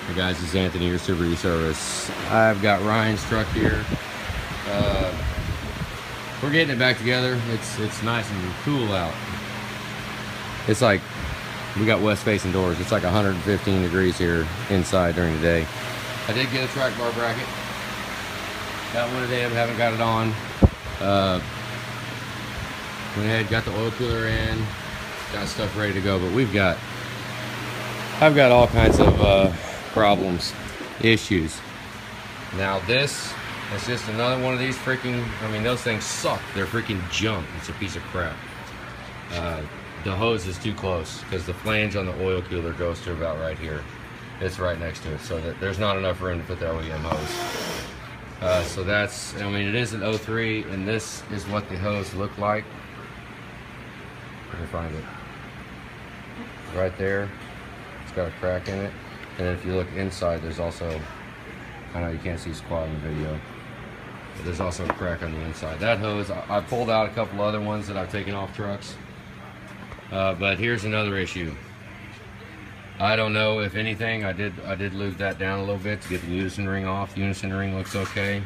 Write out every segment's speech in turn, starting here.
Hey guys, this is Anthony, your Subaru service. I've got Ryan's truck here. We're getting it back together. It's nice and cool out. It's like we got west facing doors. It's like 115 degrees here inside during the day. I did get a track bar bracket. Got one today, but haven't got it on. Went ahead, got the oil cooler in, got stuff ready to go. But I've got all kinds of problems, issues. Now this is just another one of these freaking, I mean, those things suck. They're freaking junk. It's a piece of crap. The hose is too close because the flange on the oil cooler goes to about right here. It's right next to it, so that there's not enough room to put the OEM hose. So that's, I mean, it is an 03, and this is what the hose looked like. Let me find it. Right there. It's got a crack in it. And then if you look inside, there's also, I know you can't see squat in the video, but there's also a crack on the inside. That hose, I pulled out a couple other ones that I've taken off trucks. But here's another issue. I don't know if anything, I did lube that down a little bit to get the unison ring off. The unison ring looks okay.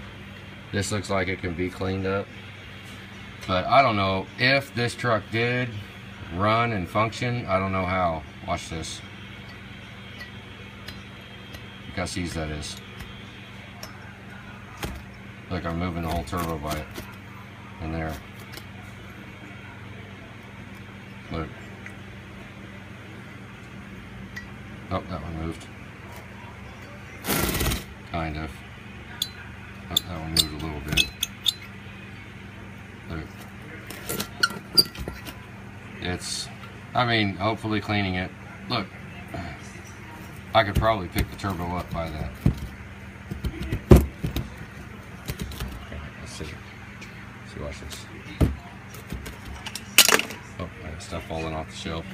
This looks like it can be cleaned up. But I don't know if this truck did run and function. I don't know how. Watch this. Look how seized that is. Look, I'm moving the whole turbo by it. In there. Look. Oh, that one moved. Kind of. Oh, that one moved a little bit. Look. It's, I mean, hopefully cleaning it. Look. I could probably pick the turbo up by that. Okay, let's see. Watch this. Oh, I got stuff falling off the shelf.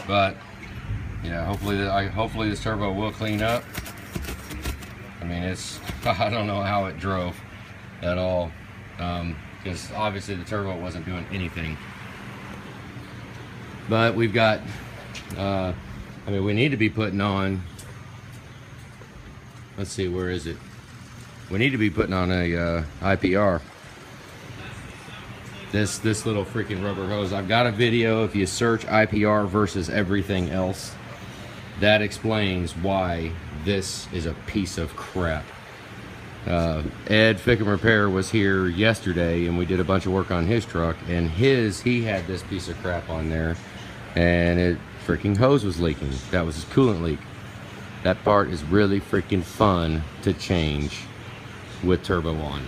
But yeah, hopefully this turbo will clean up. I mean, it's, I don't know how it drove at all, because obviously the turbo wasn't doing anything. But we've got, I mean, we need to be putting on, let's see, where is it? We need to be putting on a IPR. This little freaking rubber hose. I've got a video, if you search IPR versus everything else, that explains why this is a piece of crap. Ed Fickham Repair was here yesterday and we did a bunch of work on his truck, and he had this piece of crap on there, and it freaking hose was leaking. That was his coolant leak. That part is really freaking fun to change with turbo on.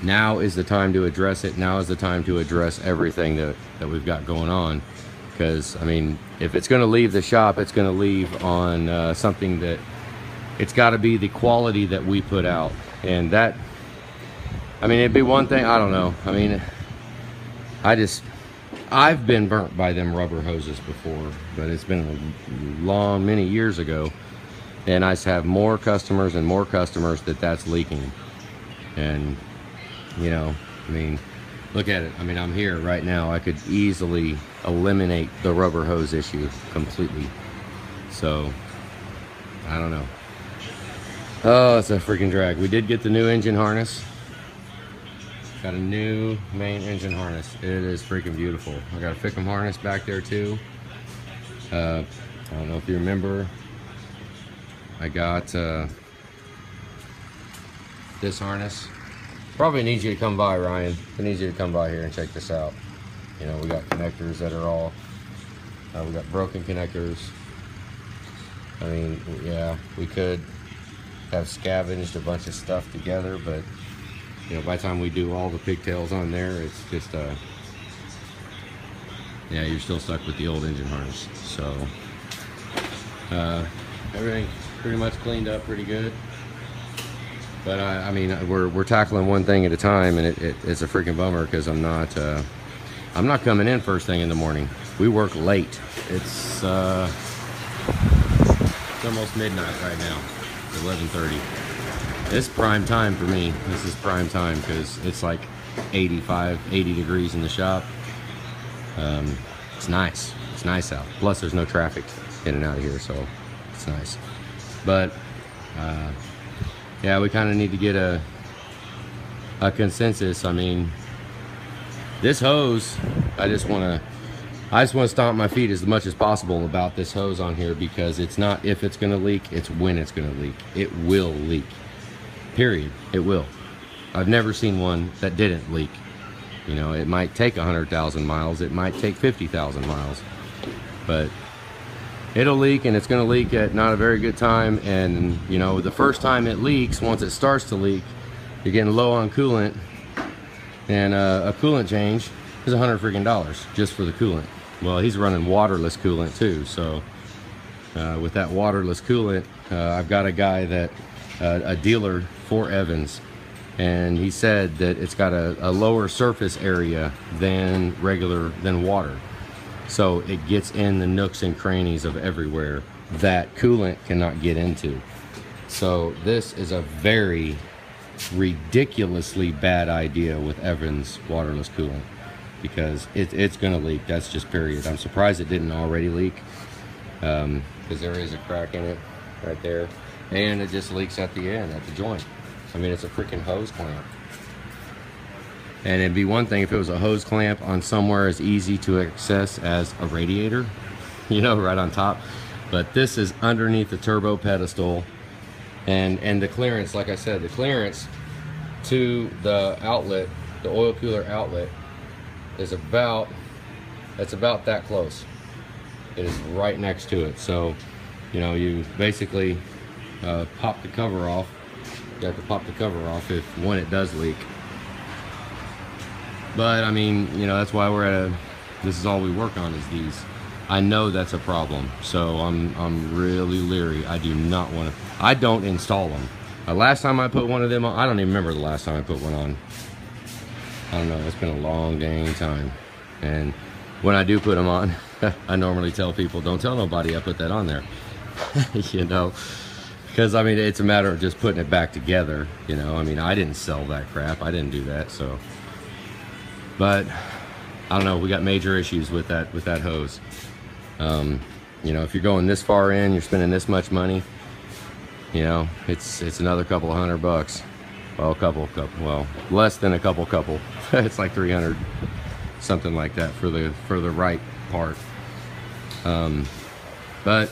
Now is the time to address it. Now is the time to address everything that we've got going on. Because, I mean, if it's going to leave the shop, it's going to leave on something that, it's got to be the quality that we put out. And that, I mean, it'd be one thing, I don't know. I mean, I've been burnt by them rubber hoses before, but it's been many years ago. And I just have more customers and more customers that's leaking. And, you know, I mean, look at it. I mean, I'm here right now. I could easily eliminate the rubber hose issue completely. So, I don't know. Oh, it's a freaking drag. We did get the new engine harness. Got a new main engine harness. It is freaking beautiful. I got a Fickham harness back there too. I don't know if you remember. I got this harness. Probably need you to come by, Ryan. I need you to come by here and check this out. You know, we got connectors that are all, we got broken connectors. I mean, yeah, we could have scavenged a bunch of stuff together, but you know, by the time we do all the pigtails on there, it's just, yeah, you're still stuck with the old engine harness. So, everything pretty much cleaned up pretty good. But I mean, we're tackling one thing at a time, and it's a freaking bummer because I'm not coming in first thing in the morning. We work late. It's almost midnight right now. It's 11:30. It's prime time for me. This is prime time because it's like 85, 80 degrees in the shop. It's nice. It's nice out. Plus, there's no traffic in and out of here, so It's nice. But yeah, we kind of need to get a consensus. I mean, this hose, I just want to stomp my feet as much as possible about this hose on here, because it's not if it's going to leak, it's when it's going to leak. It will leak. Period. It will. I've never seen one that didn't leak. You know, it might take 100,000 miles, it might take 50,000 miles, but it'll leak, and it's going to leak at not a very good time. And you know, the first time it leaks, once it starts to leak, you're getting low on coolant, and a coolant change is $100 freaking just for the coolant. Well, he's running waterless coolant too, so with that waterless coolant, I've got a guy that a dealer for Evans, and he said that it's got a lower surface area than water, so it gets in the nooks and crannies of everywhere that coolant cannot get into. So this is a very ridiculously bad idea with Evans waterless coolant, because it's gonna leak. That's just period. I'm surprised it didn't already leak, because there is a crack in it right there, and it just leaks at the end, at the joint. I mean, it's a freaking hose clamp. And it'd be one thing if it was a hose clamp on somewhere as easy to access as a radiator, you know, right on top. But this is underneath the turbo pedestal, and the clearance, like I said, the clearance to the outlet, the oil cooler outlet, is about that close. It is right next to it. So, you know, you basically pop the cover off. You have to pop the cover off when it does leak. But I mean, you know, that's why we're at this is all we work on is these. I know that's a problem, so I'm really leery. I do not want to. I don't install them. Last time I put one of them on, I don't even remember the last time I put one on. I don't know. It's been a long dang time. And when I do put them on, I normally tell people, don't tell nobody I put that on there. You know. Because, I mean, it's a matter of just putting it back together, you know. I mean, I didn't sell that crap. I didn't do that, so. But, I don't know. We got major issues with that hose. You know, if you're going this far in, you're spending this much money, you know, it's another couple of $100. Well, well, less than a couple. It's like 300, something like that for the right part. But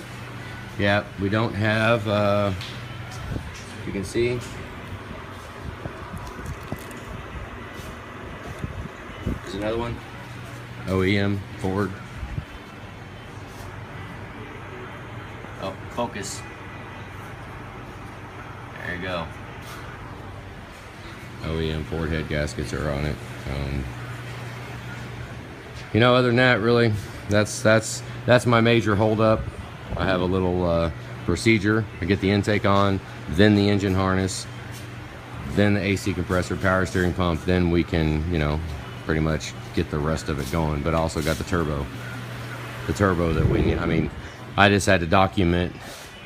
yeah, we don't have, you can see, there's another one, OEM Ford. Oh, focus. There you go. OEM Ford head gaskets are on it. You know, other than that, really, that's my major holdup. I have a little procedure. I get the intake on, then the engine harness, then the AC compressor, power steering pump, then we can, you know, pretty much get the rest of it going. But I also got the turbo that we need. I mean, I just had to document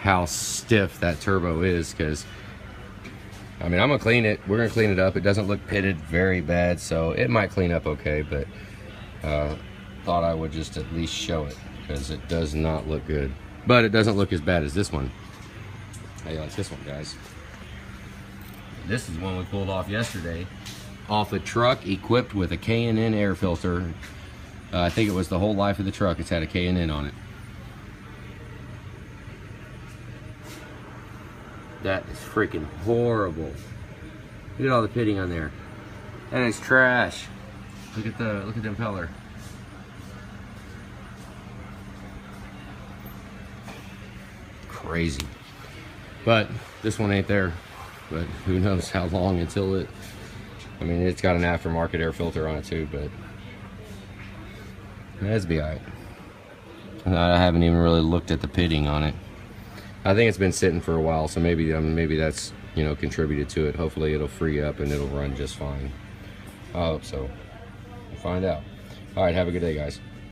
how stiff that turbo is, because I mean, I'm gonna clean it. We're gonna clean it up. It doesn't look pitted very bad, so it might clean up okay, but thought I would just at least show it, because it does not look good. But it doesn't look as bad as this one. How you like this one, guys? This is one we pulled off yesterday, off a truck equipped with a K&N air filter. I think it was the whole life of the truck. It's had a K&N on it. That is freaking horrible. Look at all the pitting on there. That is trash. Look at the impeller. Crazy. But this one ain't there. But who knows how long until it. I mean, it's got an aftermarket air filter on it too, but that's be alright. I haven't even really looked at the pitting on it. I think it's been sitting for a while, so maybe that's, you know, contributed to it. Hopefully it'll free up and it'll run just fine. I hope so. We'll find out. All right, have a good day, guys.